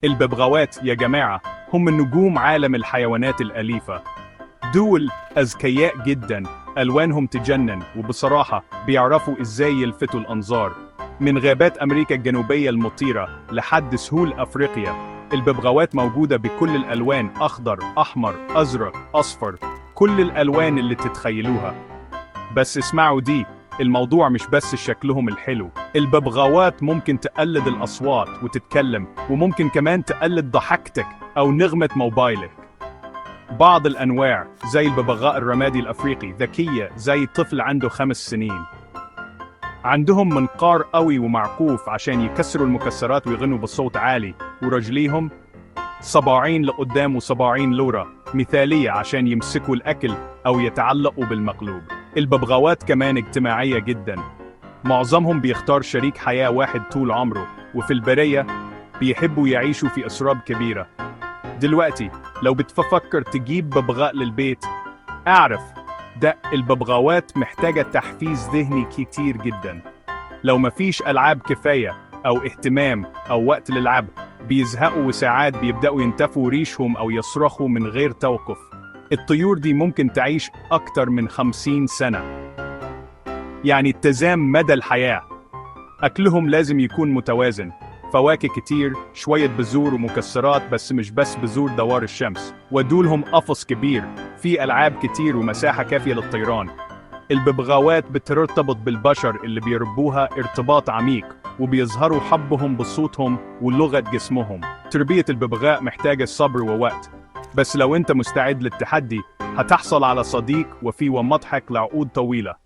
الببغاوات يا جماعة هم نجوم عالم الحيوانات الأليفة. دول أذكياء جدا، ألوانهم تجنن، وبصراحة بيعرفوا إزاي يلفتوا الأنظار. من غابات أمريكا الجنوبية المطيرة لحد سهول أفريقيا، الببغاوات موجودة بكل الألوان، أخضر، أحمر، أزرق، أصفر، كل الألوان اللي تتخيلوها. بس اسمعوا دي، الموضوع مش بس شكلهم الحلو، الببغاوات ممكن تقلد الأصوات وتتكلم، وممكن كمان تقلد ضحكتك أو نغمة موبايلك. بعض الأنواع زي الببغاء الرمادي الأفريقي ذكية زي طفل عنده 5 سنين. عندهم منقار قوي ومعكوف عشان يكسروا المكسرات ويغنوا بصوت عالي، ورجليهم صباعين لقدام وصباعين لورا، مثالية عشان يمسكوا الأكل أو يتعلقوا بالمقلوب. الببغاوات كمان اجتماعية جدا، معظمهم بيختار شريك حياة واحد طول عمره، وفي البرية بيحبوا يعيشوا في أسراب كبيرة. دلوقتي لو بتفكر تجيب ببغاء للبيت، اعرف ده الببغاوات محتاجة تحفيز ذهني كتير جدا. لو مفيش ألعاب كفاية أو اهتمام أو وقت للعب، بيزهقوا وساعات بيبدأوا ينتفوا ريشهم أو يصرخوا من غير توقف. الطيور دي ممكن تعيش أكتر من 50 سنة، يعني اتزان مدى الحياة. أكلهم لازم يكون متوازن، فواكه كتير، شوية بذور ومكسرات، بس مش بس بذور دوار الشمس. ودولهم قفص كبير فيه ألعاب كتير ومساحة كافية للطيران. الببغاوات بترتبط بالبشر اللي بيربوها ارتباط عميق، وبيظهروا حبهم بصوتهم ولغة جسمهم. تربية الببغاء محتاجة صبر ووقت، بس لو انت مستعد للتحدي هتحصل على صديق وفي ومضحك لعقود طويلة.